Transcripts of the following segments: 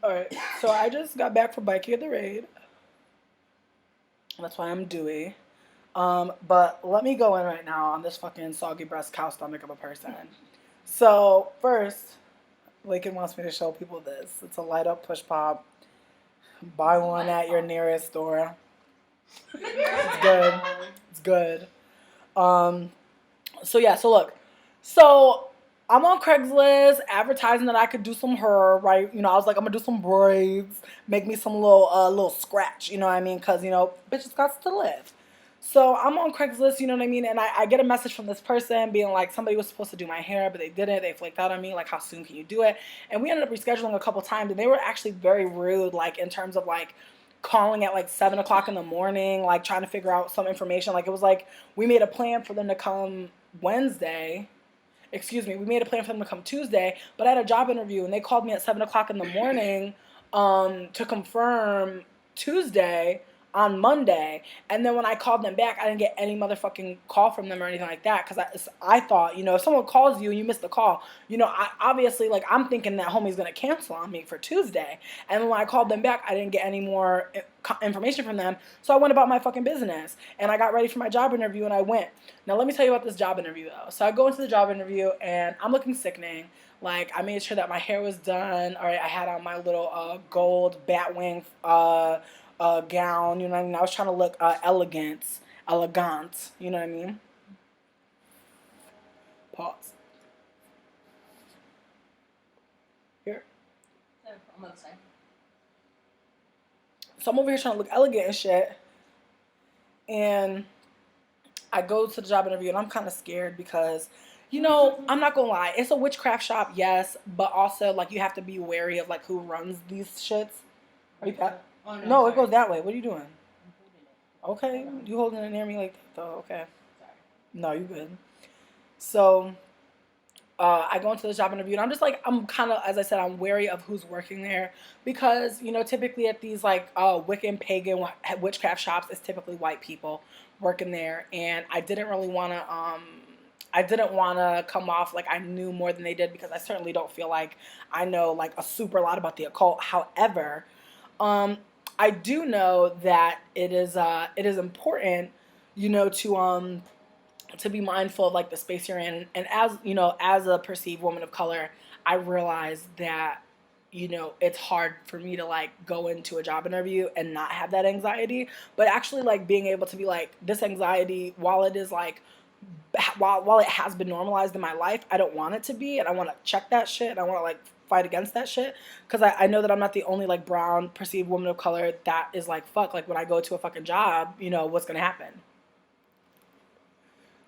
Alright, so I just got back from biking at the raid. That's why I'm dewy. But let me go in right now on this fucking soggy breast cow stomach of a person. So first, Lakin wants me to show people this. It's a light up push pop. Buy one at your nearest store. It's good. It's good. Um, so yeah, so look. So I'm on Craigslist advertising that I could do some hair, right? You know, I was like, I'm gonna do some braids, make me some little scratch, you know what I mean? Cause you know, bitches got to live. So I'm on Craigslist, you know what I mean? And I get a message from this person being like, somebody was supposed to do my hair, but they didn't. They flaked out on me. Like, how soon can you do it? And we ended up rescheduling a couple times, and they were actually very rude, like in terms of like calling at like 7 o'clock in the morning, like trying to figure out some information. Like it was like we made a plan for them to come Wednesday. Excuse me, we made a plan for them to come Tuesday, but I had a job interview and they called me at 7 o'clock in the morning to confirm Tuesday on Monday. And then when I called them back, I didn't get any motherfucking call from them or anything like that. Cause I thought, you know, if someone calls you and you miss the call, you know, I obviously like I'm thinking that homie's gonna cancel on me for Tuesday. And then when I called them back, I didn't get any more information from them. So I went about my fucking business and I got ready for my job interview and I went. Now let me tell you about this job interview though. So I go into the job interview and I'm looking sickening. Like I made sure that my hair was done. All right, I had on my little gold batwing gown. You know what I mean? I was trying to look elegant. You know what I mean? Pause. Here. I'm on the side. So I'm over here trying to look elegant and shit. And I go to the job interview and I'm kind of scared because, you know, I'm not gonna lie, it's a witchcraft shop, yes, but also like you have to be wary of like who runs these shits. Are you Oh, no, it goes that way. What are you doing? Okay, you holding it near me like that though. Okay. Sorry. No, you good. So I go into the job interview and I'm just like, I'm kind of, as I said, I'm wary of who's working there because, you know, typically at these like Wiccan pagan witchcraft shops, it's typically white people working there. And I didn't want to come off like I knew more than they did because I certainly don't feel like I know like a super lot about the occult. However, um, I do know that it is important, you know, to be mindful of like the space you're in. And as you know, as a perceived woman of color, I realized that, you know, it's hard for me to like go into a job interview and not have that anxiety, but actually like being able to be like, this anxiety, while it is like while it has been normalized in my life, I don't want it to be, and I want to check that shit, and I want to like fight against that shit, because I know that I'm not the only like brown perceived woman of color that is like, fuck, like when I go to a fucking job, you know what's gonna happen.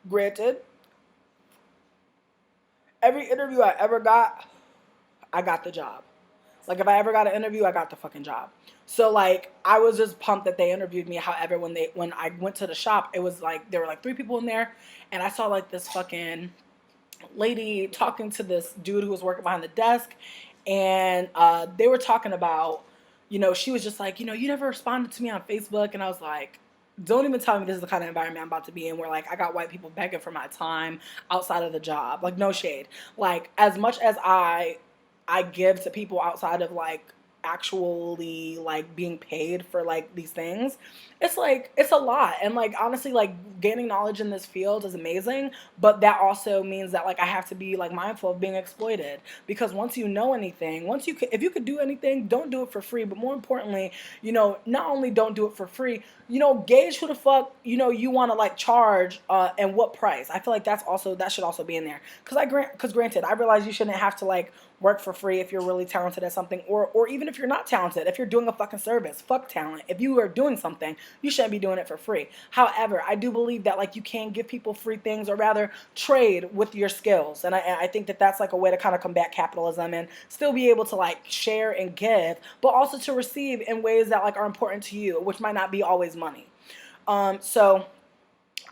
Granted, every interview I ever got, I got the job. Like if I ever got an interview, I got the fucking job. So like I was just pumped that they interviewed me. However, when I went to the shop, it was like there were like three people in there, and I saw like this fucking lady talking to this dude who was working behind the desk, and they were talking about, you know, she was just like, you know, you never responded to me on Facebook, and I was like, don't even tell me this is the kind of environment I'm about to be in where like I got white people begging for my time outside of the job. Like no shade. Like as much as I give to people outside of like actually like being paid for like these things, it's like it's a lot. And like honestly, like gaining knowledge in this field is amazing, but that also means that like I have to be like mindful of being exploited, because once you know anything, once you could, if you could do anything, don't do it for free. But more importantly, you know, not only don't do it for free, you know, gauge who the fuck, you know, you want to like charge and what price. I feel like that should also be in there, because granted, I realize you shouldn't have to like work for free if you're really talented at something, or even if you're not talented, if you're doing a fucking service, fuck talent. If you are doing something, you shouldn't be doing it for free. However, I do believe that like you can give people free things, or rather trade with your skills, and I think that that's like a way to kind of combat capitalism and still be able to like share and give, but also to receive in ways that like are important to you, which might not be always money. So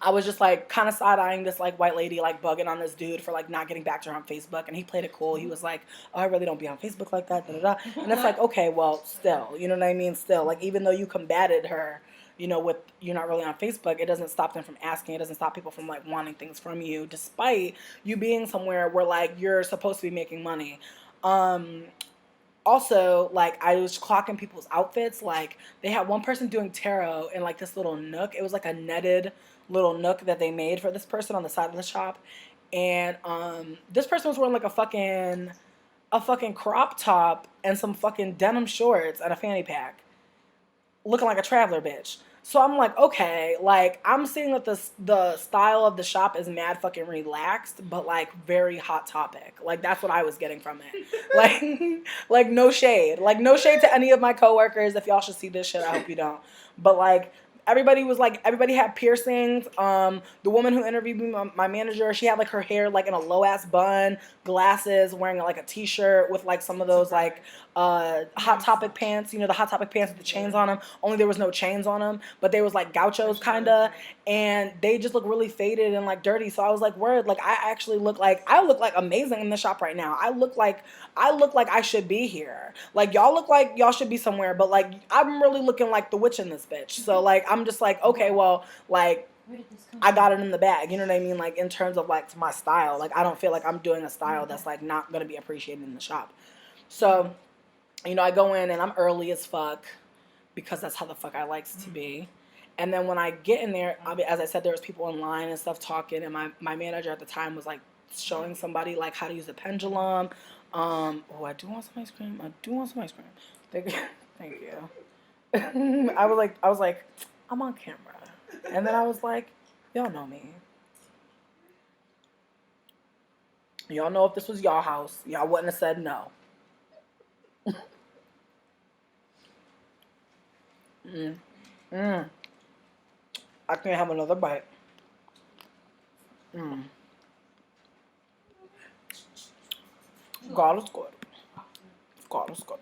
I was just like kind of side eyeing this like white lady, like bugging on this dude for like not getting back to her on Facebook, and he played it cool. He was like, "Oh, I really don't be on Facebook like that." Da, da, da. And it's like, okay, well, still, you know what I mean? Still, like even though you combated her, you know, with you're not really on Facebook, it doesn't stop them from asking. It doesn't stop people from like wanting things from you, despite you being somewhere where like you're supposed to be making money. Um, also, like, I was clocking people's outfits. Like, they had one person doing tarot in, like, this little nook. It was, like, a netted little nook that they made for this person on the side of the shop. And this person was wearing, like, a fucking crop top and some fucking denim shorts and a fanny pack, looking like a traveler bitch. So I'm like, okay, like, I'm seeing that the style of the shop is mad fucking relaxed, but like very hot topic. Like, that's what I was getting from it. Like no shade. Like, no shade to any of my coworkers. If y'all should see this shit, I hope you don't. But like, everybody had piercings. The woman who interviewed me, my manager, she had like her hair like in a low ass bun, glasses, wearing like a t-shirt with like some of those like hot topic pants, the hot topic pants with the chains on them. Only there was no chains on them, but they was like gauchos kinda, and they just look really faded and like dirty. So I was like, word, like I look like amazing in the shop right now. I look like I should be here. Like, y'all look like y'all should be somewhere, but like I'm really looking like the witch in this bitch. So like I'm just like, okay, well, like I got it in the bag. You know what I mean? Like, in terms of like my style, like I don't feel like I'm doing a style that's like not gonna be appreciated in the shop. So, I go in and I'm early as fuck because that's how the fuck I likes to be. And then when I get in there, as I said, there was people in line and stuff talking, and my manager at the time was like showing somebody like how to use a pendulum. I do want some ice cream. Thank you. Thank you. I was like, I'm on camera. And then I was like, y'all know me. Y'all know if this was y'all house, y'all wouldn't have said no. I can't have another bite. God is good. God is good.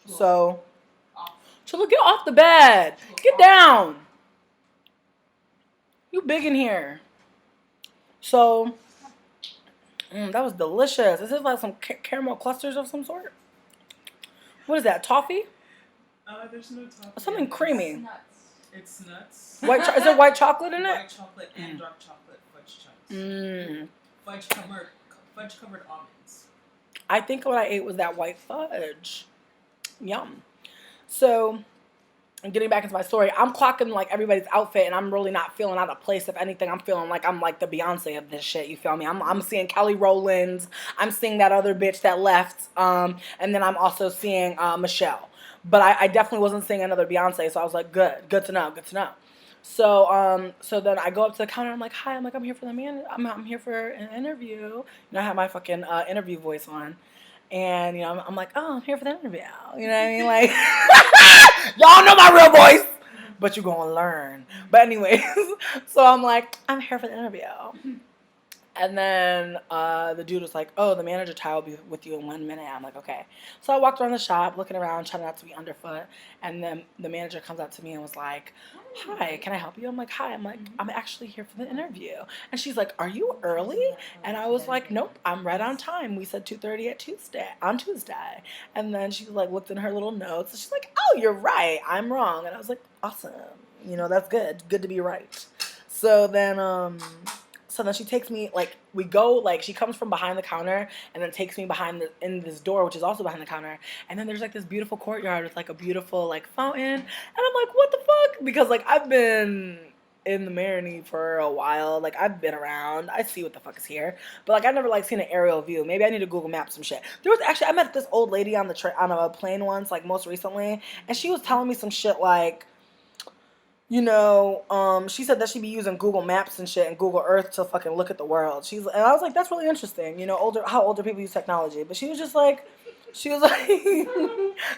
So, Chilla, get off the bed. Get down. You big in here. So, that was delicious. Is this like some caramel clusters of some sort? What is that, toffee? There's no toffee. Something creamy. It's nuts. Is there white chocolate in it? White chocolate and dark chocolate fudge chunks. Fudge covered almonds. I think what I ate was that white fudge. Yum. So, getting back into my story, I'm clocking like everybody's outfit, and I'm really not feeling out of place. If anything, I'm feeling like I'm like the Beyonce of this shit. You feel me? I'm seeing Kelly Rowland. I'm seeing that other bitch that left. And then I'm also seeing Michelle. But I definitely wasn't seeing another Beyonce. So I was like, good to know. So then I go up to the counter. I'm like, hi. I'm here for I'm here for an interview. I have my fucking interview voice on. And, I'm like, oh, I'm here for the interview. You know what I mean? Like, y'all know my real voice, but you're going to learn. But anyways, so I'm like, I'm here for the interview. And then the dude was like, oh, the manager Ty will be with you in 1 minute. I'm like, okay. So I walked around the shop, looking around, trying not to be underfoot. And then the manager comes up to me and was like, hi, can I help you? I'm like, hi. I'm actually here for the interview. And she's like, are you early? And I was like, nope, I'm right on time. We said 2:30 on Tuesday. And then she like looked in her little notes. And she's like, oh, you're right. I'm wrong. And I was like, awesome. That's good. Good to be right. So then she takes me, like, we go, like, she comes from behind the counter and then takes me in this door, which is also behind the counter. And then there's, like, this beautiful courtyard with, like, a beautiful, like, fountain. And I'm like, what the fuck? Because, like, I've been in the Marini for a while. Like, I've been around. I see what the fuck is here. But, like, I've never, like, seen an aerial view. Maybe I need to Google Map some shit. I met this old lady on a plane once, like, most recently. And she was telling me some shit, like, she said that she'd be using Google Maps and shit and Google Earth to fucking look at the world. And I was like, that's really interesting. How older people use technology. But she was like,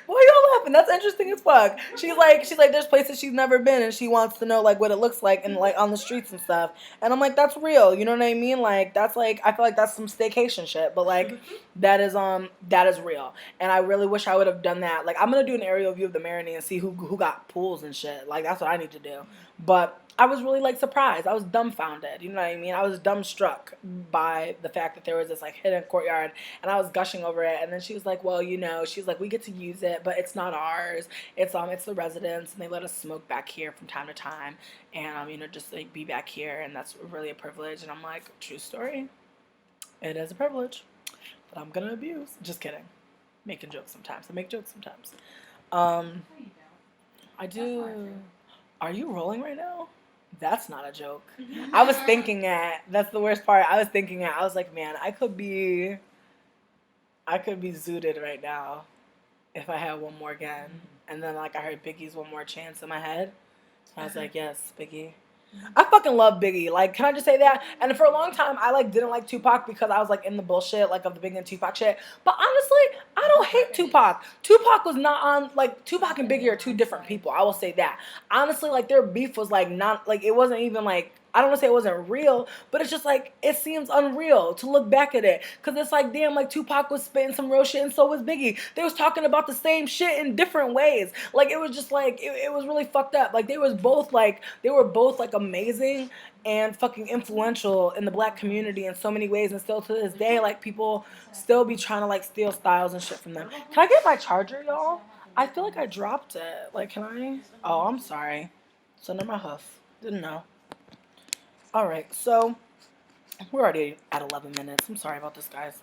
why y'all laughing? That's interesting as fuck. She's like, there's places she's never been and she wants to know like what it looks like and like on the streets and stuff. And I'm like, that's real. You know what I mean? Like, that's like, I feel like that's some staycation shit. But like, that is real. And I really wish I would have done that. Like, I'm gonna do an aerial view of the Marini and see who got pools and shit. Like, that's what I need to do. But I was really like surprised. I was dumbfounded. You know what I mean? I was dumbstruck by the fact that there was this like hidden courtyard, and I was gushing over it. And then she was like, well, she's like, we get to use it, but it's not ours. It's the residents, and they let us smoke back here from time to time, and just like be back here, and that's really a privilege. And I'm like, true story. It is a privilege. that I'm gonna abuse. Just kidding. Making jokes sometimes. I make jokes sometimes. No, you don't. I That's do. not true. Are you rolling right now? That's not a joke. I was thinking that. That's the worst part. I was thinking that. I was like, man, I could be zooted right now if I had one more again. And then like I heard Biggie's One More Chance in my head. I was like, yes, Biggie. I fucking love Biggie. Like, can I just say that? And for a long time, I like didn't like Tupac because I was like in the bullshit like of the Biggie and Tupac shit. But honestly, I don't hate Tupac. Tupac was not on like Tupac and Biggie are two different people. I will say that. Honestly, like their beef was like not like it wasn't even like I don't want to say it wasn't real, but it's just like it seems unreal to look back at it because it's like damn, like Tupac was spitting some real shit and so was Biggie. They was talking about the same shit in different ways. Like it was just like it was really fucked up. Like they were both like amazing and fucking influential in the black community in so many ways, and still to this day, like people still be trying to like steal styles and shit from them. Can I get my charger, y'all? I feel like I dropped it. Like, can I? Oh, I'm sorry. It's under my hoof. Didn't know. All right, so we're already at 11 minutes. I'm sorry about this, guys.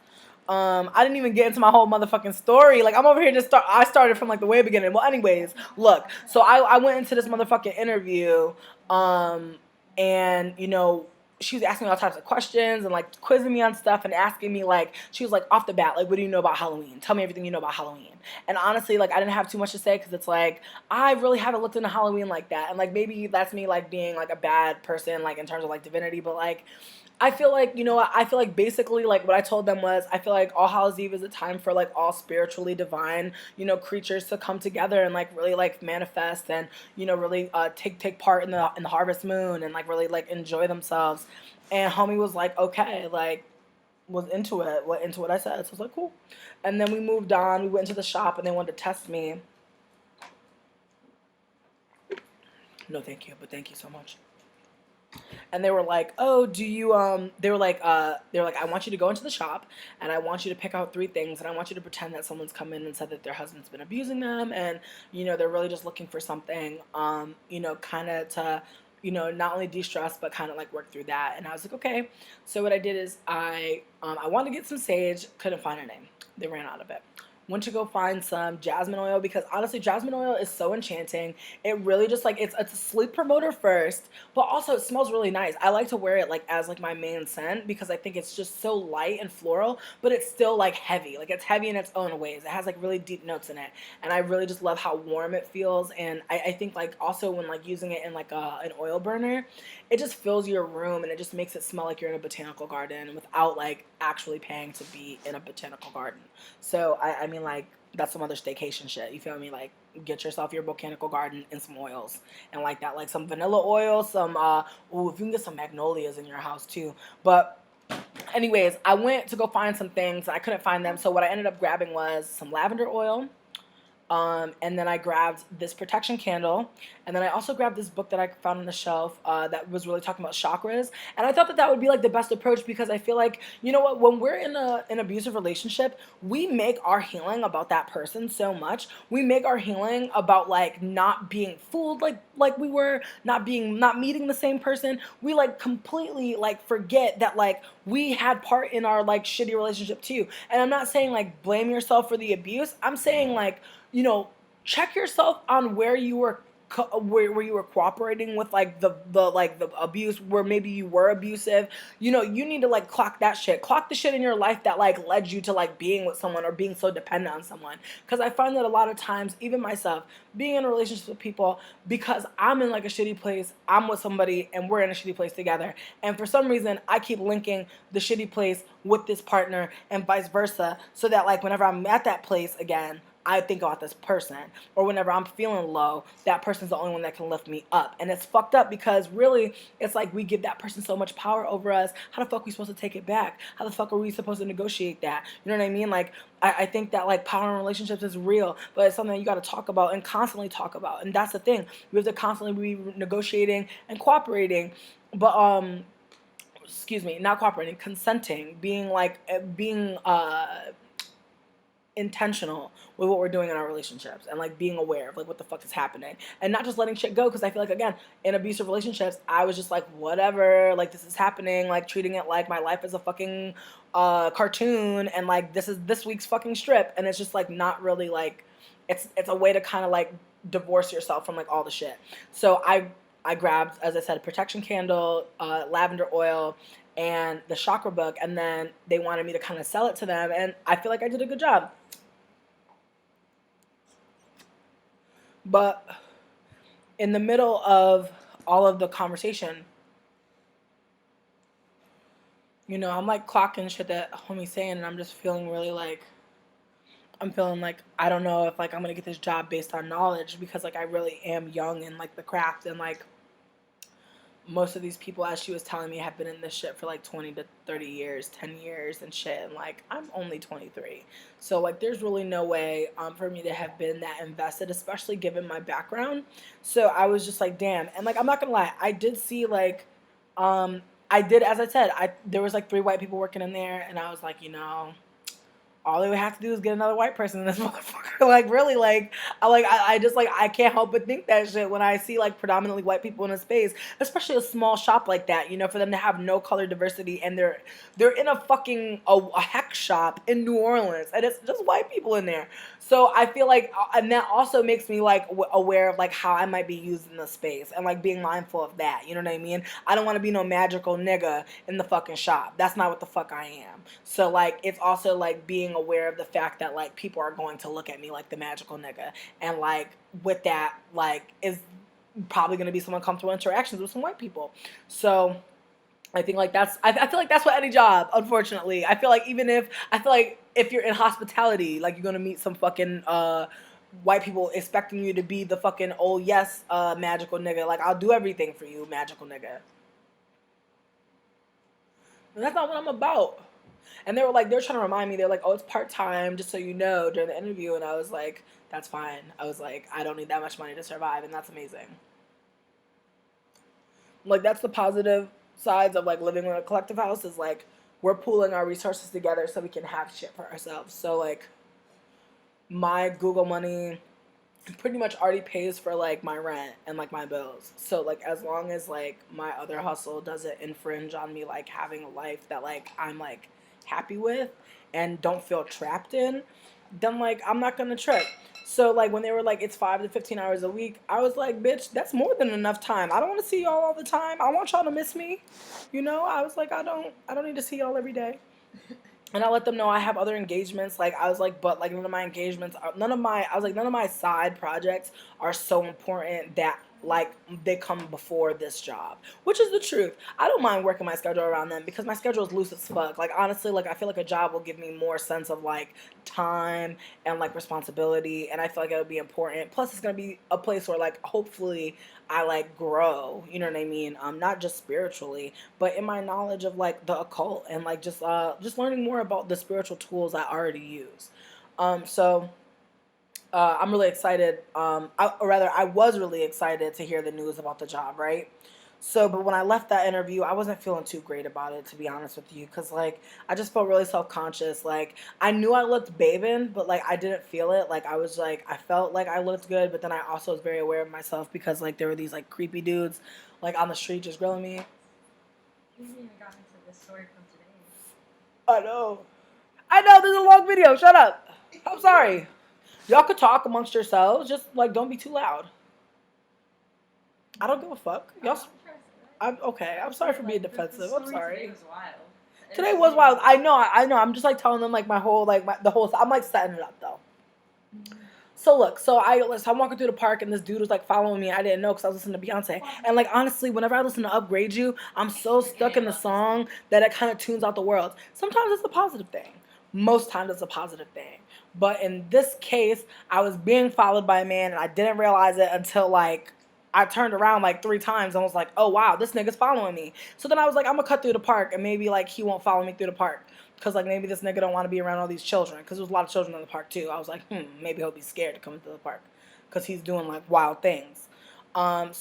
I didn't even get into my whole motherfucking story. Like, I'm over here I started from, like, the way beginning. Well, anyways, look. So, I went into this motherfucking interview, and, you know, she was asking me all types of questions and, like, quizzing me on stuff and asking me, like, she was like, off the bat, like, what do you know about Halloween? Tell me everything you know about Halloween. And honestly, like, I didn't have too much to say because it's, like, I really haven't looked into Halloween like that. And, like, maybe that's me, like, being, like, a bad person, like, in terms of, like, divinity. But, like, I feel like, you know what, I feel like basically, like, what I told them was, I feel like All Hallows Eve is a time for, like, all spiritually divine, you know, creatures to come together and, like, really, like, manifest and, you know, really take part in the harvest moon and, like, really, like, enjoy themselves. And homie was like, okay, like, was into it, into what I said. So I was like, cool. And then we moved on. We went into the shop and they wanted to test me. No, thank you, but thank you so much. And they were like, oh, do you, they were like, I want you to go into the shop and I want you to pick out 3 things and I want you to pretend that someone's come in and said that their husband's been abusing them and, you know, they're really just looking for something, you know, kind of to, you know, not only de-stress, but kind of like work through that. And I was like, okay. So what I did is I wanted to get some sage, couldn't find a name. They ran out of it. Went to go find some jasmine oil because honestly, jasmine oil is so enchanting. It really just like, it's a sleep promoter first, but also it smells really nice. I like to wear it like as like my main scent because I think it's just so light and floral, but it's still like heavy. Like it's heavy in its own ways. It has like really deep notes in it. And I really just love how warm it feels. And I think like also when like using it in like an oil burner, it just fills your room and it just makes it smell like you're in a botanical garden without like actually paying to be in a botanical garden. So I mean like that's some other staycation shit. You feel me? Like get yourself your botanical garden and some oils and like that, like some vanilla oil, some ooh, if you can get some magnolias in your house too. But anyways, I went to go find some things. I couldn't find them. So what I ended up grabbing was some lavender oil. And then I grabbed this protection candle, and then I also grabbed this book that I found on the shelf that was really talking about chakras. And I thought that that would be like the best approach because I feel like, you know what, when we're in an abusive relationship, we make our healing about that person so much. We make our healing about like not being fooled like we were, not meeting the same person. We like completely like forget that like we had part in our like shitty relationship too. And I'm not saying like blame yourself for the abuse. I'm saying like, you know, check yourself on where you were where you were cooperating with like the abuse, where maybe you were abusive. You know, you need to like clock that shit. Clock the shit in your life that like led you to like being with someone or being so dependent on someone. Because I find that a lot of times, even myself, being in a relationship with people, because I'm in like a shitty place, I'm with somebody and we're in a shitty place together. And for some reason, I keep linking the shitty place with this partner and vice versa. So that like whenever I'm at that place again, I think about this person. Or whenever I'm feeling low, that person's the only one that can lift me up. And it's fucked up because really, it's like we give that person so much power over us. How the fuck are we supposed to take it back? How the fuck are we supposed to negotiate that? You know what I mean? Like, I think that like power in relationships is real, but it's something you got to talk about and constantly talk about. And that's the thing. We have to constantly be negotiating and cooperating. But, excuse me, not cooperating, consenting, being like, intentional with what we're doing in our relationships and like being aware of like what the fuck is happening and not just letting shit go. Because I feel like, again, in abusive relationships, I was just like, whatever, like this is happening, like treating it like my life is a fucking cartoon and like this is this week's fucking strip, and it's just like not really like it's a way to kind of like divorce yourself from like all the shit. So I grabbed, as I said, a protection candle, lavender oil, and the chakra book, and then they wanted me to kind of sell it to them, and I feel like I did a good job. But in the middle of all of the conversation, you know, I'm like clocking shit that homie's saying, and I'm just feeling really like, I'm feeling like I don't know if like I'm gonna get this job based on knowledge, because like I really am young in like the craft, and like most of these people, as she was telling me, have been in this shit for like 20 to 30 years, 10 years and shit. And like, I'm only 23. So like, there's really no way for me to have been that invested, especially given my background. So I was just like, damn. And like, I'm not gonna lie, I did see like, I did, as I said, there was like 3 white people working in there, and I was like, you know, all they would have to do is get another white person in this motherfucker. Like, really, like, I just, like, I can't help but think that shit when I see, like, predominantly white people in a space, especially a small shop like that, you know, for them to have no color diversity, and they're in a fucking, a hex shop in New Orleans, and it's just white people in there. So I feel like, and that also makes me, like, aware of, like, how I might be used in the space, and, like, being mindful of that, you know what I mean? I don't want to be no magical nigga in the fucking shop. That's not what the fuck I am. So, like, it's also, like, being aware of the fact that like people are going to look at me like the magical nigga, and like with that like is probably going to be some uncomfortable interactions with some white people. So I think like that's I feel like that's what any job, unfortunately. I feel like if you're in hospitality, like you're going to meet some fucking white people expecting you to be the fucking oh yes magical nigga, like I'll do everything for you magical nigga. And that's not what I'm about. And they're trying to remind me, they're like, oh, it's part-time, just so you know, during the interview. And I was like, that's fine. I was like, I don't need that much money to survive, and that's amazing. Like, that's the positive sides of, like, living in a collective house, is, like, we're pooling our resources together so we can have shit for ourselves. So, like, my Google money pretty much already pays for, like, my rent and, like, my bills. So, like, as long as, like, my other hustle doesn't infringe on me, like, having a life that, like, I'm, like, happy with and don't feel trapped in, then like I'm not gonna trip. So like when they were like it's 5 to 15 hours a week, I was like, bitch, that's more than enough time. I don't want to see y'all all the time. I want y'all to miss me, you know. I was like, I don't need to see y'all every day. And I let them know I have other engagements. Like I was like, but like none of my side projects are so important that like they come before this job, which is the truth. I don't mind working my schedule around them because my schedule is loose as fuck. Like honestly, like I feel like a job will give me more sense of like time and like responsibility, and I feel like it would be important. Plus, it's gonna be a place where like hopefully I like grow. You know what I mean? Not just spiritually, but in my knowledge of like the occult and like just learning more about the spiritual tools I already use. So. I'm really excited. I was really excited to hear the news about the job, right? So, but when I left that interview, I wasn't feeling too great about it, to be honest with you, because, like, I just felt really self-conscious. Like, I knew I looked babin, but, like, I didn't feel it. Like, I was, like, I felt like I looked good, but then I also was very aware of myself because, like, there were these, like, creepy dudes, like, on the street just grilling me. You haven't even gotten into this story from today. I know, this is a long video. Shut up. I'm sorry. Y'all could talk amongst yourselves, just like don't be too loud. I don't give a fuck. Y'all. I'm okay. I'm sorry for being defensive. I'm sorry. Today was wild. Today was wild. I know. I'm just like telling them like my whole like the whole. I'm like setting it up though. So look, I'm walking through the park and this dude was like following me. I didn't know because I was listening to Beyonce. And like honestly, whenever I listen to Upgrade You, I'm so stuck in the song that it kind of tunes out the world. Sometimes it's a positive thing. Most times it's a positive thing. But in this case, I was being followed by a man and I didn't realize it until like I turned around like 3 times and was like, oh wow, this nigga's following me. So then I was like, I'm gonna cut through the park and maybe like he won't follow me through the park. Because like maybe this nigga don't want to be around all these children. Because there was a lot of children in the park too. I was like, maybe he'll be scared to come into the park. Because he's doing like wild things. And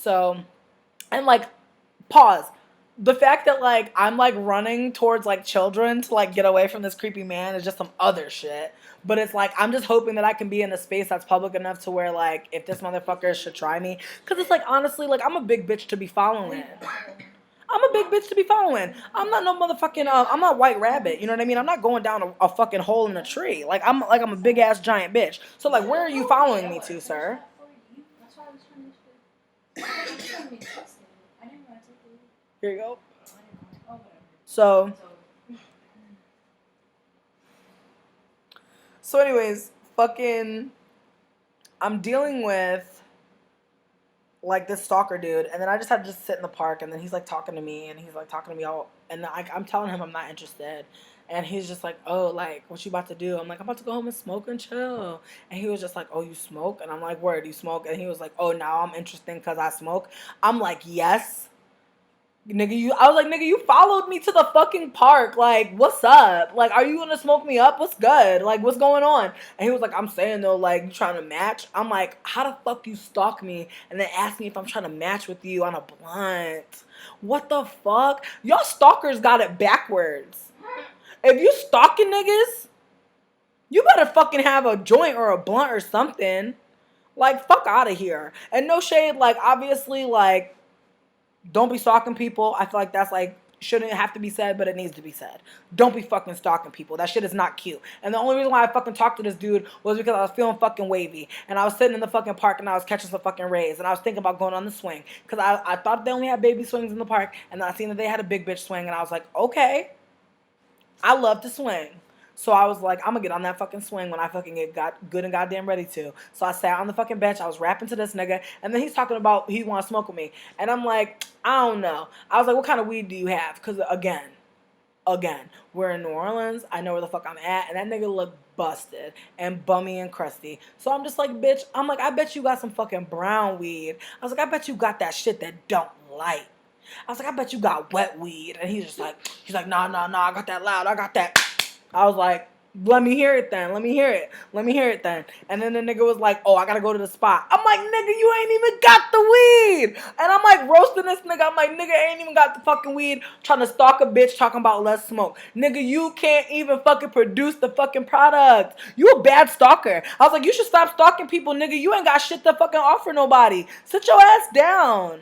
like, pause. the fact that like I'm like running towards like children to like get away from this creepy man is just some other shit. But it's like I'm just hoping that I can be in a space that's public enough to where like if this motherfucker should try me, because it's like honestly like I'm a big bitch to be following. I'm a big bitch to be following. I'm not no motherfucking. I'm not White Rabbit. You know what I mean? I'm not going down a fucking hole in a tree. Like I'm a big ass giant bitch. So like, where are you following me to, sir? That's why I was trying to. I didn't want to take the lead. Here you go. Oh, whatever. So anyways, fucking, I'm dealing with like this stalker dude, and then I just had to just sit in the park, and then he's like talking to me, and he's like talking to me all, and I'm telling him I'm not interested, and he's just like, oh, like what you about to do? I'm like, I'm about to go home and smoke and chill, and he was just like, oh, you smoke? And I'm like, where do you smoke? And he was like, oh, now I'm interested because I smoke. I'm like, yes. Nigga, I was like, nigga, you followed me to the fucking park. Like, what's up? Like, are you gonna smoke me up? What's good? Like, what's going on? And he was like, I'm saying though, like, you trying to match? I'm like, how the fuck you stalk me and then ask me if I'm trying to match with you on a blunt? What the fuck? Y'all stalkers got it backwards. If you stalking niggas, you better fucking have a joint or a blunt or something. Like, fuck out of here. And no shade, like, obviously, like, don't be stalking people. I feel like that's like shouldn't have to be said, but it needs to be said. Don't be fucking stalking people. That shit is not cute. And the only reason why I fucking talked to this dude was because I was feeling fucking wavy. And I was sitting in the fucking park and I was catching some fucking rays. And I was thinking about going on the swing. Because I thought they only had baby swings in the park. And then I seen that they had a big bitch swing. And I was like, okay, I love to swing. So I was like, I'm gonna get on that fucking swing when I fucking get good and goddamn ready to. So I sat on the fucking bench. I was rapping to this nigga. And then he's talking about he want to smoke with me. And I'm like, I don't know. I was like, what kind of weed do you have? Because again, we're in New Orleans. I know where the fuck I'm at. And that nigga looked busted and bummy and crusty. So I'm just like, bitch, I'm like, I bet you got some fucking brown weed. I was like, I bet you got that shit that don't light. I was like, I bet you got wet weed. And he's like, nah, I got that loud. I got that. I was like, let me hear it then. Let me hear it then. And then the nigga was like, oh, I gotta go to the spot. I'm like, nigga, you ain't even got the weed. And I'm like roasting this nigga. I'm like, nigga ain't even got the fucking weed. Trying to stalk a bitch talking about let's smoke. Nigga, you can't even fucking produce the fucking product. You a bad stalker. I was like, you should stop stalking people, nigga. You ain't got shit to fucking offer nobody. Sit your ass down.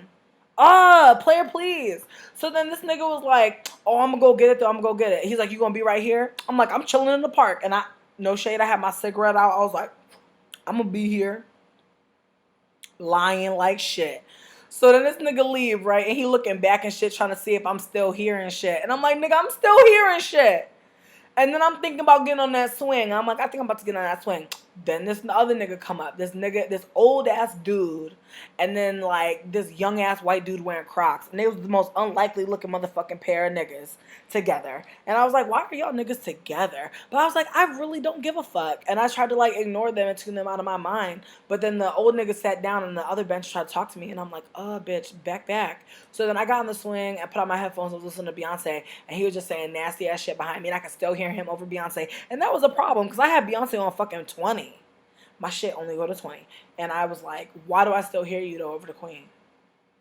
Player please. So then this nigga was like, oh, I'm gonna go get it though. I'm gonna go get it. He's like, you gonna be right here? I'm like, I'm chilling in the park. And no shade, I had my cigarette out. I was like, I'm gonna be here. Lying like shit. So then this nigga leave, right? And he looking back and shit, trying to see if I'm still hearing shit. And I'm like, nigga, I'm still hearing shit. And then I'm thinking about getting on that swing. I'm like, I think I'm about to get on that swing. Then this other nigga come up. This old ass dude. And then like this young ass white dude wearing Crocs. And they was the most unlikely looking motherfucking pair of niggas together. And I was like, why are y'all niggas together? But I was like, I really don't give a fuck. And I tried to like ignore them and tune them out of my mind. But then the old nigga sat down on the other bench tried to talk to me. And I'm like, bitch, back. So then I got on the swing and put on my headphones and was listening to Beyonce. And he was just saying nasty ass shit behind me. And I could still hear him over Beyonce. And that was a problem because I had Beyonce on fucking 20. My shit only go to 20. And I was like, why do I still hear you though over the Queen?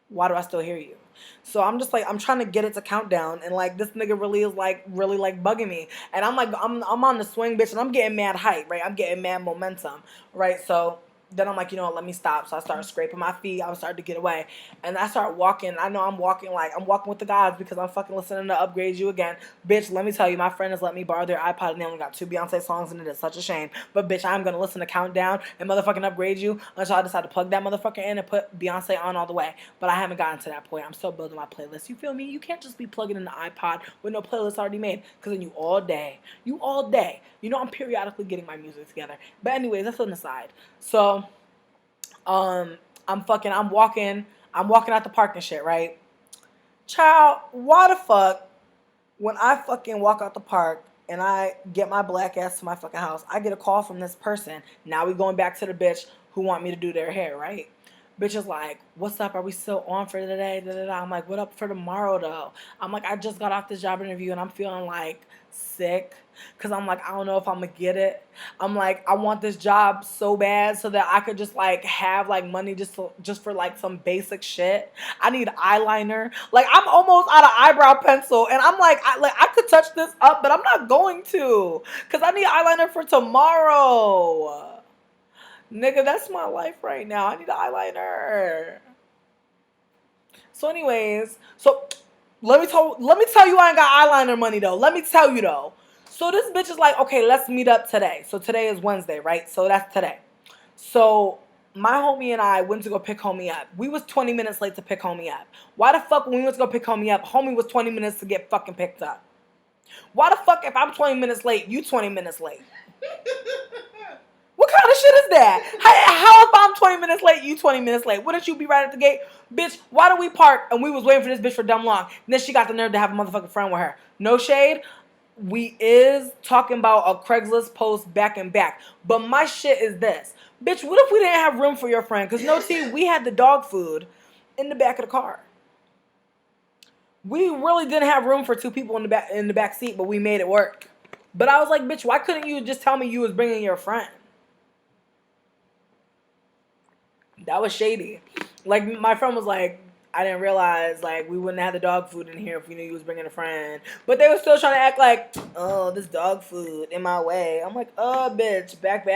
Why do I still hear you? So I'm just like, I'm trying to get it to count down. And like, this nigga really is like, really like bugging me. And I'm like, I'm on the swing, bitch. And I'm getting mad hype, right? I'm getting mad momentum, right? So then I'm like, you know what, let me stop. So I started scraping my feet. I was starting to get away. And I started walking. I know I'm walking with the gods because I'm fucking listening to Upgrade You Again. Bitch, let me tell you, my friend has let me borrow their iPod and they only got 2 Beyonce songs and it is such a shame. But bitch, I'm going to listen to Countdown and motherfucking Upgrade You until I decide to plug that motherfucker in and put Beyonce on all the way. But I haven't gotten to that point. I'm still building my playlist. You feel me? You can't just be plugging in the iPod with no playlist already made because then you all day. You know, I'm periodically getting my music together. But anyways, that's an aside. So I'm walking out the park and shit, right? Child, why the fuck, when I fucking walk out the park and I get my black ass to my fucking house, I get a call from this person. Now we going back to the bitch who want me to do their hair, right? Bitch is like, what's up? Are we still on for today? Da, da, da. I'm like, what up for tomorrow though? I'm like, I just got off this job interview and I'm feeling like sick. Cause I'm like, I don't know if I'm gonna get it. I'm like, I want this job so bad so that I could just like have like money just for like some basic shit. I need eyeliner. Like I'm almost out of eyebrow pencil and I'm like, I could touch this up, but I'm not going to. Cause I need eyeliner for tomorrow. Nigga, that's my life right now. I need an eyeliner. So, anyways, let me tell you I ain't got eyeliner money though. Let me tell you though. So this bitch is like, okay, let's meet up today. So today is Wednesday, right? So that's today. So my homie and I went to go pick homie up. We was 20 minutes late to pick homie up. Why the fuck when we went to go pick homie up, homie was 20 minutes to get fucking picked up? Why the fuck if I'm 20 minutes late, you 20 minutes late? What kind of shit is that? How if I'm 20 minutes late, you 20 minutes late? Wouldn't you be right at the gate? Bitch, why do we park and we was waiting for this bitch for dumb long? And then she got the nerve to have a motherfucking friend with her. No shade. We is talking about a Craigslist post back and back. But my shit is this. Bitch, what if we didn't have room for your friend? Because no tea, we had the dog food in the back of the car. We really didn't have room for two people in the back seat, but we made it work. But I was like, bitch, why couldn't you just tell me you was bringing your friend? That was shady. Like, my friend was like, I didn't realize, like, we wouldn't have the dog food in here if we knew you was bringing a friend. But they were still trying to act like, oh, this dog food in my way. I'm like, oh, bitch, back.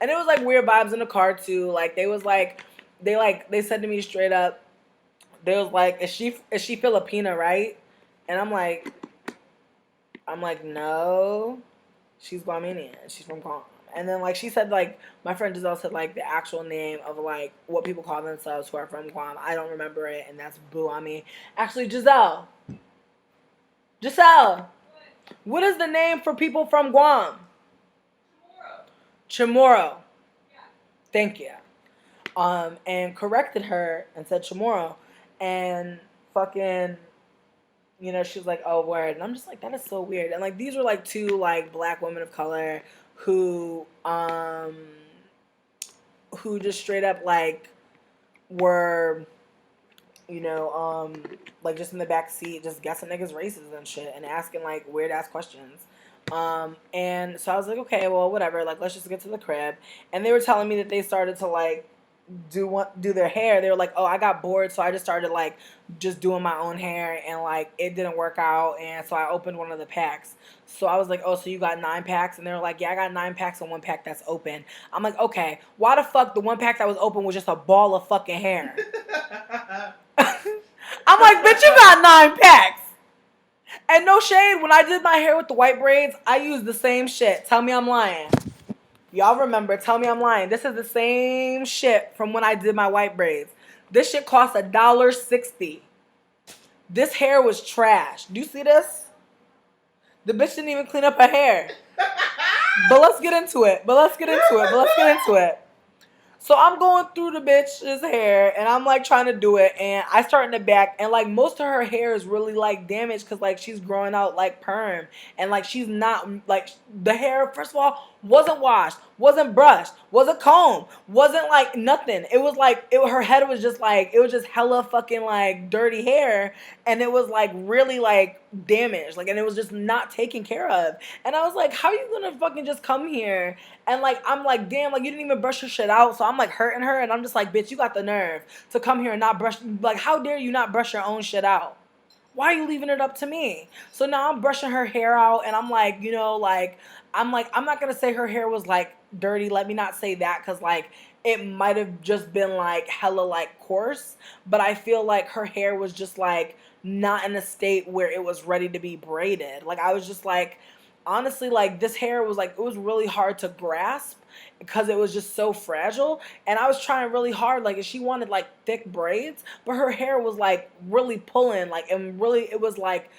And it was, like, weird vibes in the car, too. Like, they was, like, they said to me straight up, they was like, is she Filipina, right? And I'm like, no, she's Guamanian. She's from Guam. And then, like, she said, like, my friend Giselle said, like, the actual name of, like, what people call themselves who are from Guam. I don't remember it, and that's boo on me. Actually, Giselle, what is the name for people from Guam? Chamorro. Yeah. Thank you. And corrected her and said Chamorro. And fucking, you know, she was like, oh, word. And I'm just like, that is so weird. And, like, these were, like, two, like, black women of color who just straight up, like, were, you know, like, just in the back seat, just guessing niggas' races and shit and asking, like, weird-ass questions. And so I was like, okay, well, whatever. Like, let's just get to the crib. And they were telling me that they started to, like, do their hair. They were like, oh, I got bored, so I just started, like, just doing my own hair, and, like, it didn't work out, and so I opened one of the packs. So I was like, oh, so you got 9 packs? And they were like, yeah, I got 9 packs and 1 pack that's open. I'm like, okay, why the fuck the 1 pack that was open was just a ball of fucking hair? I'm like, bitch, you got 9 packs. And no shade, when I did my hair with the white braids, I used the same shit. Tell me I'm lying. Y'all remember, tell me I'm lying. This is the same shit from when I did my white braids. This shit cost $1.60. This hair was trash. Do you see this? The bitch didn't even clean up her hair. But let's get into it. So I'm going through the bitch's hair, and I'm, like, trying to do it, and I start in the back, and, like, most of her hair is really, like, damaged because, like, she's growing out, like, perm, and, like, she's not, like, the hair, first of all, wasn't washed, wasn't brushed, wasn't combed, wasn't, like, nothing. It was, like, her head was just, like, it was just hella fucking, like, dirty hair, and it was, like, really, like, damaged, like, and it was just not taken care of. And I was like, how are you gonna fucking just come here and, like, I'm like, damn, like, you didn't even brush your shit out. So I'm, like, hurting her, and I'm just like, bitch, you got the nerve to come here and not brush, like, how dare you not brush your own shit out? Why are you leaving it up to me? So now I'm brushing her hair out, and I'm like, you know, like, I'm not gonna say her hair was, like, dirty. Let me not say that, because, like, it might have just been, like, hella, like, coarse, but I feel like her hair was just, like, not in a state where it was ready to be braided. Like, I was just like, honestly, like, this hair was, like, it was really hard to grasp because it was just so fragile, and I was trying really hard, like, if she wanted, like, thick braids, but her hair was, like, really pulling, like, and really, it was, like,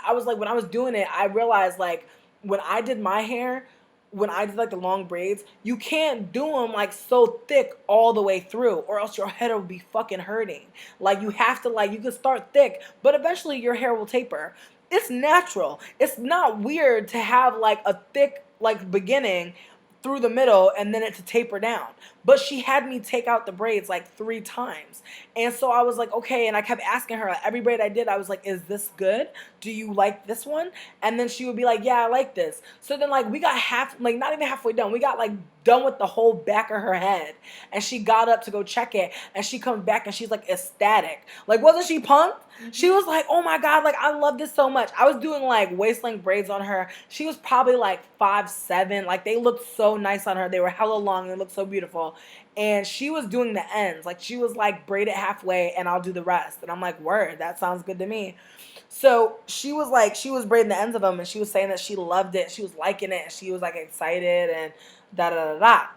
I was, like, when I was doing it, I realized, like, when I did my hair, when I did, like, the long braids, you can't do them, like, so thick all the way through, or else your head will be fucking hurting. Like, you have to, like, you can start thick, but eventually your hair will taper. It's natural. It's not weird to have, like, a thick, like, beginning through the middle and then it to taper down. But she had me take out the braids like 3 times. And so I was like, okay. And I kept asking her, like, every braid I did, I was like, is this good? Do you like this one? And then she would be like, yeah, I like this. So then like we got not even halfway done. We got like done with the whole back of her head. And she got up to go check it. And she comes back and she's like ecstatic. Like, wasn't she pumped? She was like, oh my God, like I love this so much. I was doing like waist length braids on her. She was probably like 5'7". Like they looked so nice on her. They were hella long and they looked so beautiful. And she was doing the ends. Like she was like, braid it halfway and I'll do the rest. And I'm like, word, that sounds good to me. So she was braiding the ends of them and she was saying that she loved it. She was liking it. And she was like excited and da da da da.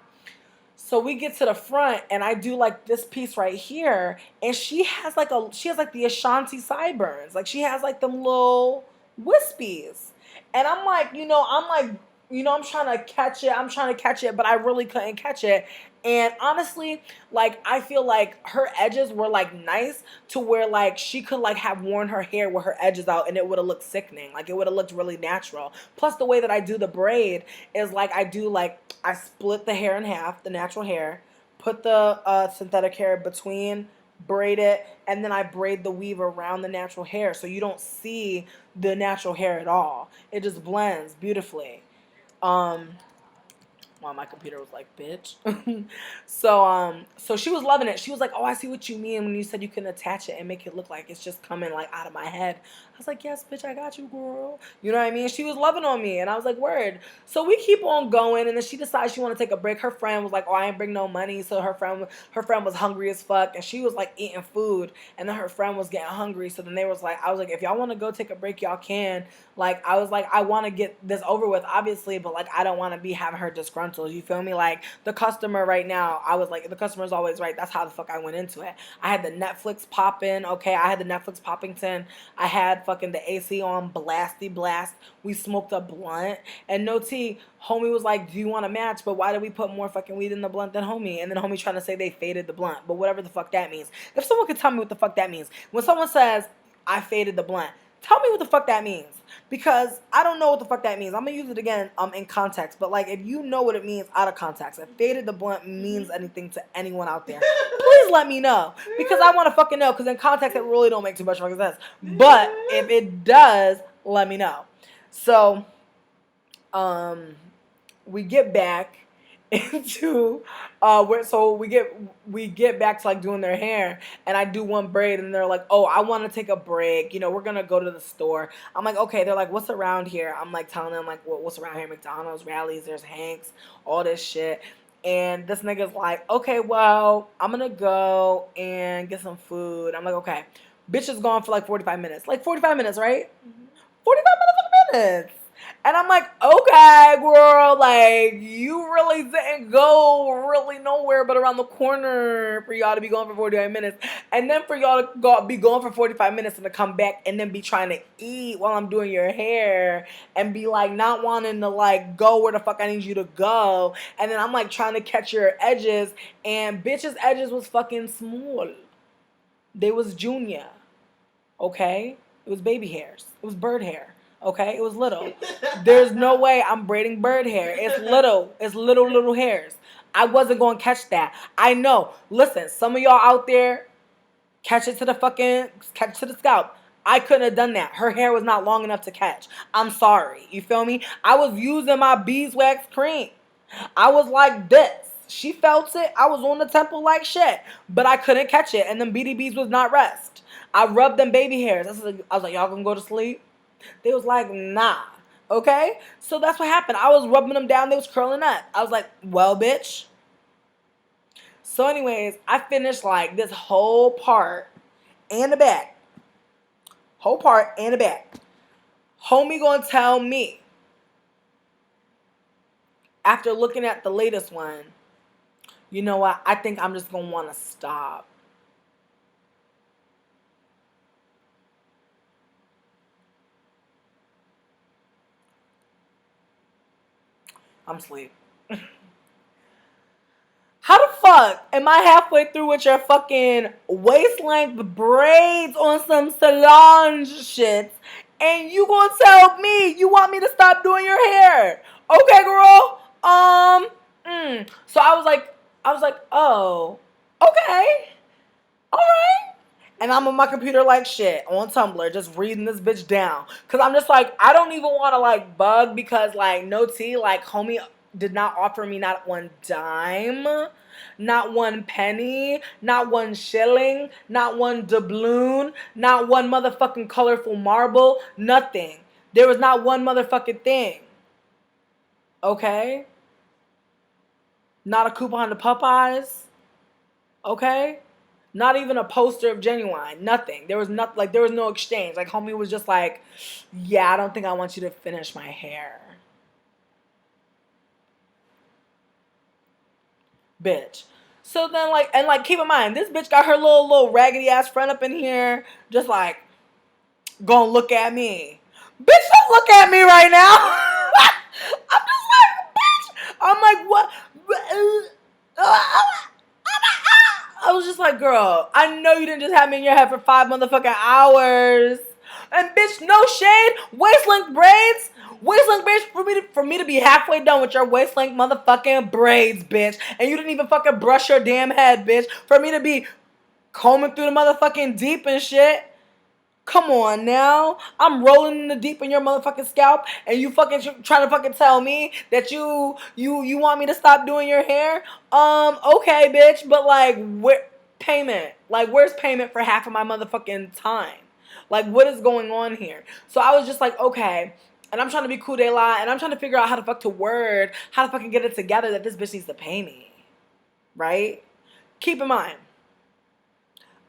So we get to the front and I do like this piece right here and she has like the Ashanti sideburns. Like she has like them little wispies. And I'm like, I'm trying to catch it, but I really couldn't catch it. And honestly, like I feel like her edges were like nice to where like she could like have worn her hair with her edges out and it would have looked sickening. Like it would have looked really natural. Plus the way that I do the braid is like I split the hair in half, the natural hair, put the synthetic hair between, braid it, and then I braid the weave around the natural hair so you don't see the natural hair at all. It just blends beautifully. Wow, my computer was like, bitch. So she was loving it. She was like, oh, I see what you mean when you said you can attach it and make it look like it's just coming like out of my head. I was like, yes, bitch, I got you, girl. You know what I mean? She was loving on me and I was like, word. So we keep on going and then she decides she want to take a break. Her friend was like, oh, I ain't bring no money. So her friend was hungry as fuck and she was like eating food and then her friend was getting hungry. So then I was like, if y'all want to go take a break, y'all can. Like, I was like, I want to get this over with, obviously, but like, I don't want to be having her disgruntled. You feel me? Like, the customer right now, I was like, the customer's always right. That's how the fuck I went into it. I had the Netflix popping, okay? I had the Netflix poppington. I had fucking the AC on blasty blast. We smoked a blunt. And no tea, homie was like, do you want a match? But why did we put more fucking weed in the blunt than homie? And then homie trying to say they faded the blunt. But whatever the fuck that means. If someone could tell me what the fuck that means. When someone says, I faded the blunt, tell me what the fuck that means. Because I don't know what the fuck that means. I'm going to use it again in context. But, like, if you know what it means out of context, if faded the blunt means anything to anyone out there, please let me know. Because I want to fucking know. Because in context, it really don't make too much fucking sense. But if it does, let me know. So, we get back into we get back to like doing their hair and I do one braid and they're like, oh, I want to take a break, we're gonna go to the store. I'm like, okay. They're like, what's around here? I'm like telling them like, what's around here? McDonald's, Rallies, there's Hank's, all this shit. And this nigga's like, okay, well, I'm gonna go and get some food. I'm like, okay. Bitch is gone for like 45 minutes. Like 45 minutes, right? 45 minutes. And I'm like, okay, girl, like, you really didn't go really nowhere but around the corner for y'all to be going for 45 minutes. And then for y'all to be going for 45 minutes and to come back and then be trying to eat while I'm doing your hair and be, like, not wanting to, like, go where the fuck I need you to go. And then I'm, like, trying to catch your edges. And bitch's edges was fucking small. They was junior. Okay? It was baby hairs. It was bird hair. Okay, it was little. There's no way I'm braiding bird hair. It's little. It's little hairs. I wasn't going to catch that. I know. Listen, some of y'all out there, catch it to the scalp. I couldn't have done that. Her hair was not long enough to catch. I'm sorry. You feel me? I was using my beeswax cream. I was like this. She felt it. I was on the temple like shit. But I couldn't catch it. And them BDBs was not rest. I rubbed them baby hairs. I was like, y'all gonna go to sleep? They was like, nah. Okay? So that's what happened. I was rubbing them down. They was curling up. I was like, well, bitch. So anyways, I finished like this whole part and the back. Whole part and the back. Homie gonna tell me, after looking at the latest one, you know what? I think I'm just gonna want to stop. I'm asleep. How the fuck am I halfway through with your fucking waist-length braids on some salon shit and you gonna tell me you want me to stop doing your hair? Okay, girl. I was like, oh, okay, all right. And I'm on my computer like shit on Tumblr, just reading this bitch down. Cause I'm just like, I don't even want to like bug because like no tea, like homie did not offer me not one dime, not one penny, not one shilling, not one doubloon, not one motherfucking colorful marble, nothing. There was not one motherfucking thing. Okay? Not a coupon to Popeyes. Okay? Not even a poster of Genuine. Nothing. There was nothing. Like, there was no exchange. Like, homie was just like, yeah, I don't think I want you to finish my hair. Bitch. So then, like, and like, keep in mind, this bitch got her little raggedy ass friend up in here, just like, gonna look at me. Bitch, don't look at me right now. I'm just like, bitch. I'm like, what? I was just like, girl, I know you didn't just have me in your head for 5 motherfucking hours. And bitch, no shade, waist length braids. Waist length braids for me to be halfway done with your waist length motherfucking braids, bitch. And you didn't even fucking brush your damn head, bitch. For me to be combing through the motherfucking deep and shit. Come on now. I'm rolling in the deep in your motherfucking scalp and you fucking trying to fucking tell me that you want me to stop doing your hair? Okay, bitch, but like where payment? Like where's payment for half of my motherfucking time? Like what is going on here? So I was just like, okay. And I'm trying to be cool de la and I'm trying to figure out how to fucking get it together that this bitch needs to pay me. Right? Keep in mind,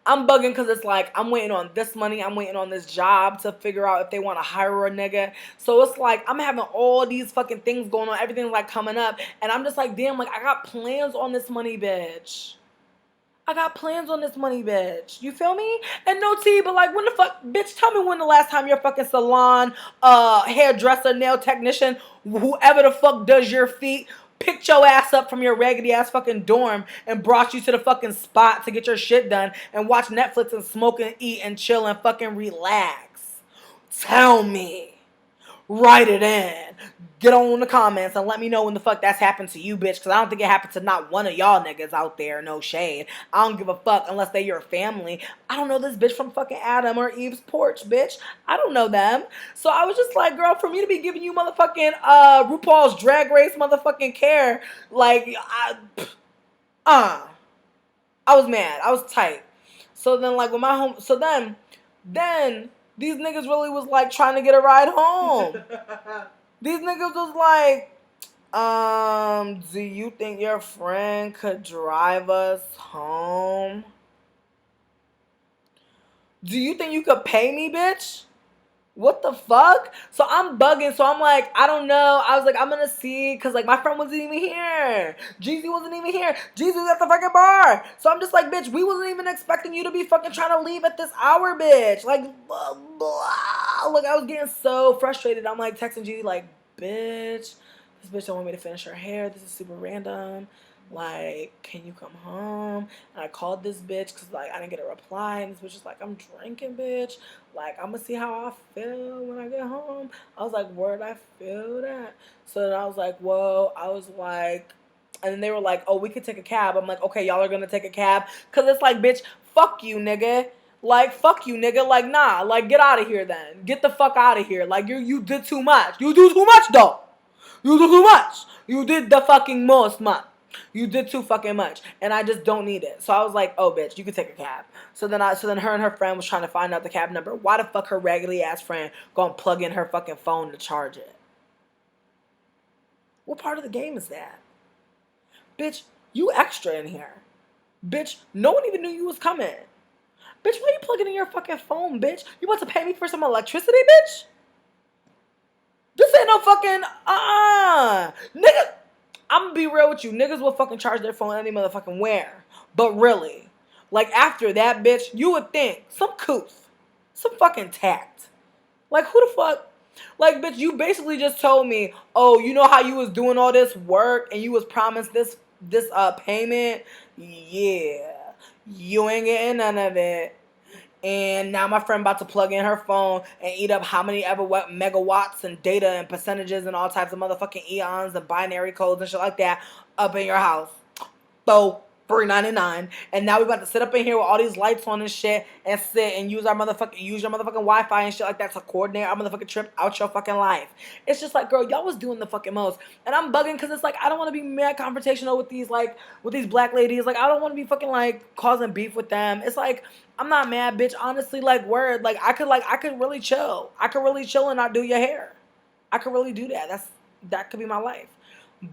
I'm bugging because it's like, I'm waiting on this money. I'm waiting on this job to figure out if they want to hire a nigga. So it's like, I'm having all these fucking things going on. Everything's like coming up. And I'm just like, damn, like I got plans on this money, bitch. I got plans on this money, bitch. You feel me? And no tea, but like, when the fuck, bitch, tell me when the last time your fucking salon, hairdresser, nail technician, whoever the fuck does your feet, picked your ass up from your raggedy ass fucking dorm and brought you to the fucking spot to get your shit done and watch Netflix and smoke and eat and chill and fucking relax. Tell me. Write it in. Get on the comments and let me know when the fuck that's happened to you, bitch. Because I don't think it happened to not one of y'all niggas out there. No shade. I don't give a fuck unless they your family. I don't know this bitch from fucking Adam or Eve's porch, bitch. I don't know them. So I was just like, girl, for me to be giving you motherfucking RuPaul's Drag Race motherfucking care, like, I was mad. I was tight. So then, like, with my home, so then these niggas really was like trying to get a ride home. These niggas was like, do you think your friend could drive us home? Do you think you could pay me, bitch? What the fuck? So I'm bugging. So I'm like, I don't know. I was like, I'm gonna see. Cause like my friend wasn't even here. Jeezy wasn't even here. Jeezy was at the fucking bar. So I'm just like, bitch, we wasn't even expecting you to be fucking trying to leave at this hour, bitch. Like, blah, blah. Look, I was getting so frustrated. I'm like texting Jeezy like, bitch, this bitch don't want me to finish her hair. This is super random. Like, can you come home? And I called this bitch because, like, I didn't get a reply. And this bitch was like, I'm drinking, bitch. Like, I'm going to see how I feel when I get home. I was like, word, I feel that. So then I was like, whoa. I was like, and then they were like, oh, we could take a cab. I'm like, okay, y'all are going to take a cab. Because it's like, bitch, fuck you, nigga. Like, fuck you, nigga. Like, nah. Like, get out of here then. Get the fuck out of here. Like, you did too much. You do too much, though. You do too much. You did the fucking most much. You did too fucking much, and I just don't need it. So I was like, oh, bitch, you can take a cab. So then her and her friend was trying to find out the cab number. Why the fuck her raggedy ass friend gonna plug in her fucking phone to charge it? What part of the game is that? Bitch, you extra in here. Bitch, no one even knew you was coming. Bitch, why you plugging in your fucking phone, bitch? You about to pay me for some electricity, bitch? This ain't no fucking, nigga. I'm gonna be real with you. Niggas will fucking charge their phone any motherfucking where. But really, like after that, bitch, you would think some couth, some fucking tact. Like who the fuck? Like, bitch, you basically just told me, oh, you know how you was doing all this work and you was promised this payment? Yeah, you ain't getting none of it. And now my friend about to plug in her phone and eat up how many ever what megawatts and data and percentages and all types of motherfucking eons and binary codes and shit like that up in your house. for $3.99, and now we about to sit up in here with all these lights on and shit, and sit and use your motherfucking Wi-Fi and shit like that to coordinate our motherfucking trip out your fucking life. It's just like, girl, y'all was doing the fucking most, and I'm bugging because it's like I don't want to be mad confrontational with these black ladies. Like I don't want to be fucking like causing beef with them. It's like I'm not mad, bitch. Honestly, like word, like I could really chill. I could really chill and not do your hair. I could really do that. That could be my life.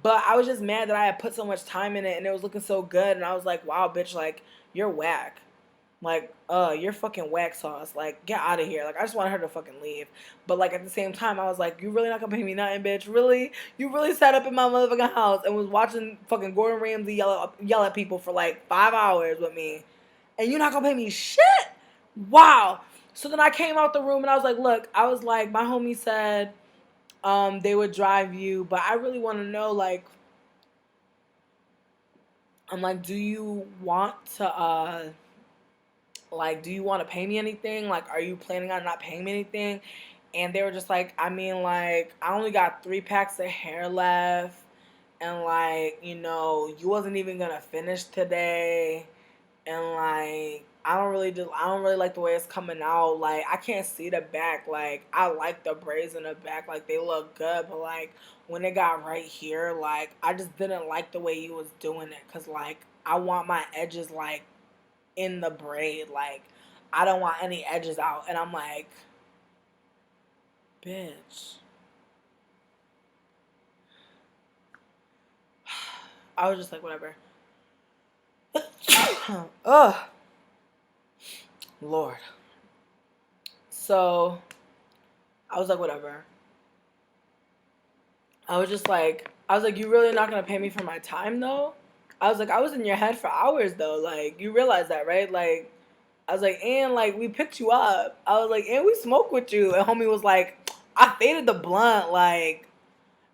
But I was just mad that I had put so much time in it and it was looking so good. And I was like, wow, bitch, like, you're whack. Like, you're fucking whack sauce. Like, get out of here. Like, I just wanted her to fucking leave. But, like, at the same time, I was like, you really not gonna pay me nothing, bitch? Really? You really sat up in my motherfucking house and was watching fucking Gordon Ramsay yell at people for, like, 5 hours with me. And you're not gonna pay me shit? Wow. So then I came out the room and I was like, look, my homie said, they would drive you, but I really want to know, like, I'm like, do you want to, do you want to pay me anything? Like, are you planning on not paying me anything? And they were just like, I mean, like, I only got 3 packs of hair left, and, like, you know, you wasn't even gonna finish today, and like I don't really like the way it's coming out. Like I can't see the back. Like I like the braids in the back. Like they look good, but like when it got right here, like I just didn't like the way you was doing it. Cause like I want my edges like in the braid. Like I don't want any edges out. And I'm like, bitch. I was just like, whatever. Ugh. Lord. So I was like, whatever. I was like, you really not gonna pay me for my time though? I was like, I was in your head for hours though. Like, you realize that, right? Like, I was like, and like, we picked you up. I was like, and we smoked with you. And homie was like, I faded the blunt, like,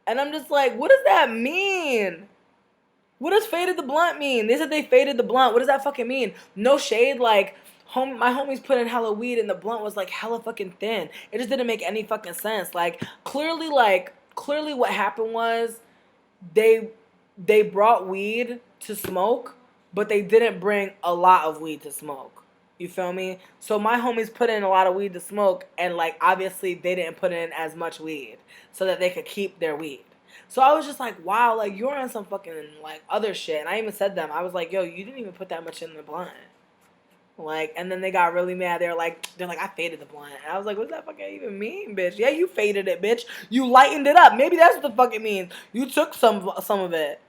and I'm just like, what does that mean? What does faded the blunt mean? They said they faded the blunt. What does that fucking mean? No shade, like, my homies put in hella weed and the blunt was like hella fucking thin. It just didn't make any fucking sense. Clearly what happened was they brought weed to smoke, but they didn't bring a lot of weed to smoke. You feel me? So my homies put in a lot of weed to smoke, and like obviously they didn't put in as much weed so that they could keep their weed. So I was just like, wow, like you're on some fucking like other shit. And I even said to them, I was like, yo, you didn't even put that much in the blunt. Like, and then they got really mad. They're like, I faded the blunt. And I was like, what does that fucking even mean, bitch? Yeah, you faded it, bitch. You lightened it up. Maybe that's what the fuck it means. You took some of it.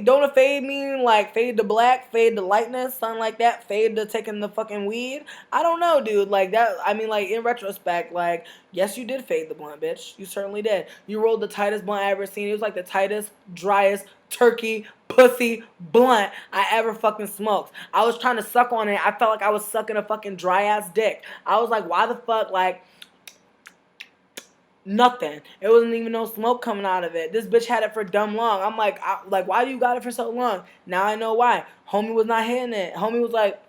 Don't a fade mean like fade to black, fade to lightness, something like that? Fade to taking the fucking weed? I don't know, dude. Like that, I mean, like in retrospect, like, yes, you did fade the blunt, bitch. You certainly did. You rolled the tightest blunt I ever seen. It was like the tightest, driest, turkey, pussy blunt I ever fucking smoked. I was trying to suck on it. I felt like I was sucking a fucking dry ass dick. I was like, why the fuck, like, nothing. It wasn't even no smoke coming out of it. This bitch had it for dumb long. I'm like, why do you got it for so long? Now I know why. Homie was not hitting it. Homie was like,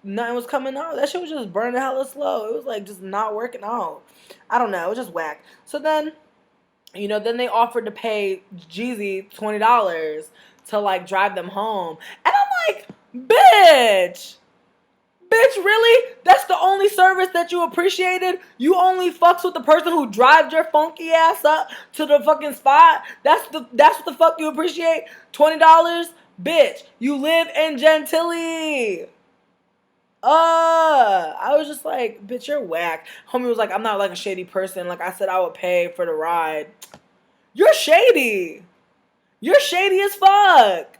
nothing was coming out. That shit was just burning hella slow. It was like just not working out. I don't know. It was just whack. So then, then they offered to pay Jeezy $20 to like drive them home. And I'm like, bitch. Bitch, really? That's the only service that you appreciated? You only fucks with the person who drives your funky ass up to the fucking spot? That's what the fuck you appreciate? $20? Bitch, you live in Gentilly. I was just like, bitch, you're whack. Homie was like, I'm not like a shady person. Like I said, I would pay for the ride. You're shady. You're shady as fuck.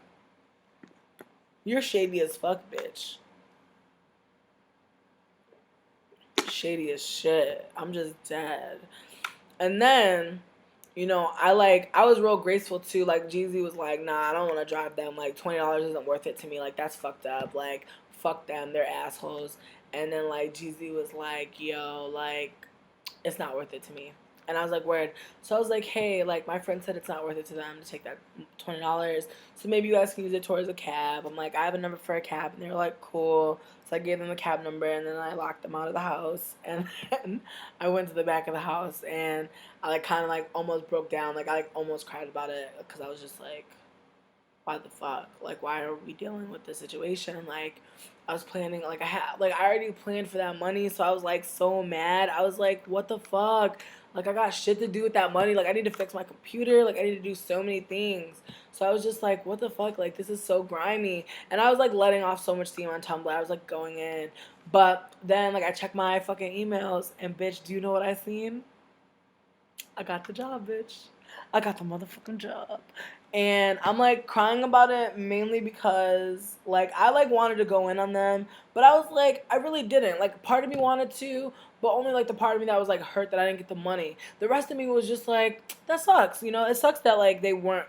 You're shady as fuck, bitch. Shady as shit. I'm just dead. And then, I was real graceful too. Like Jeezy was like, nah, I don't want to drive them. Like $20 isn't worth it to me. Like that's fucked up. Like fuck them, they're assholes. And then like Jeezy was like, yo, like it's not worth it to me. And I was like, word. So I was like, hey, like my friend said it's not worth it to them to take that $20. So maybe you guys can use it towards a cab. I'm like, I have a number for a cab. And they were like, cool. So I gave them the cab number and then I locked them out of the house. And then I went to the back of the house and I like kind of like almost broke down. Like I like almost cried about it because I was just like, why the fuck? Like, why are we dealing with this situation? Like, I was planning, like, I already planned for that money, so I was, like, so mad. I was like, what the fuck? Like, I got shit to do with that money. Like, I need to fix my computer. Like, I need to do so many things. So I was just like, what the fuck? Like, this is so grimy. And I was, like, letting off so much steam on Tumblr. I was, like, going in. But then, like, I checked my fucking emails, and bitch, do you know what I seen? I got the job, bitch. I got the motherfucking job. And I'm like crying about it mainly because like I like wanted to go in on them, but I was like I really didn't. Like part of me wanted to, but only like the part of me that was like hurt that I didn't get the money. The rest of me was just like that sucks. You know, it sucks that like they weren't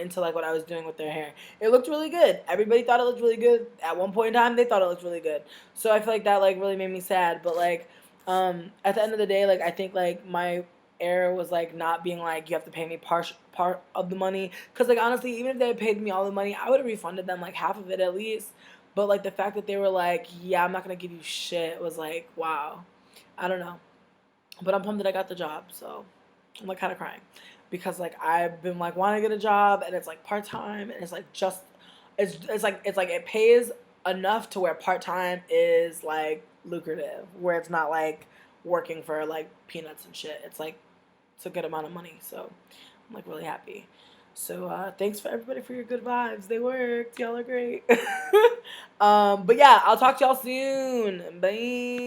into like what I was doing with their hair. It looked really good. Everybody thought it looked really good. At one point in time, they thought it looked really good. So I feel like that like really made me sad, but like at the end of the day, like I think like my error was like not being like you have to pay me part of the money, because like honestly even if they had paid me all the money I would have refunded them like half of it at least. But like the fact that they were like yeah I'm not gonna give you shit was like wow. I don't know, but I'm pumped that I got the job, so I'm like kind of crying because like I've been like wanting to get a job and it's like part-time and it's like just it's like it pays enough to where part-time is like lucrative, where it's not like working for like peanuts and shit. It's like it's a good amount of money, so I'm like really happy. So thanks for everybody for your good vibes. They worked. Y'all are great. But yeah, I'll talk to y'all soon. Bye.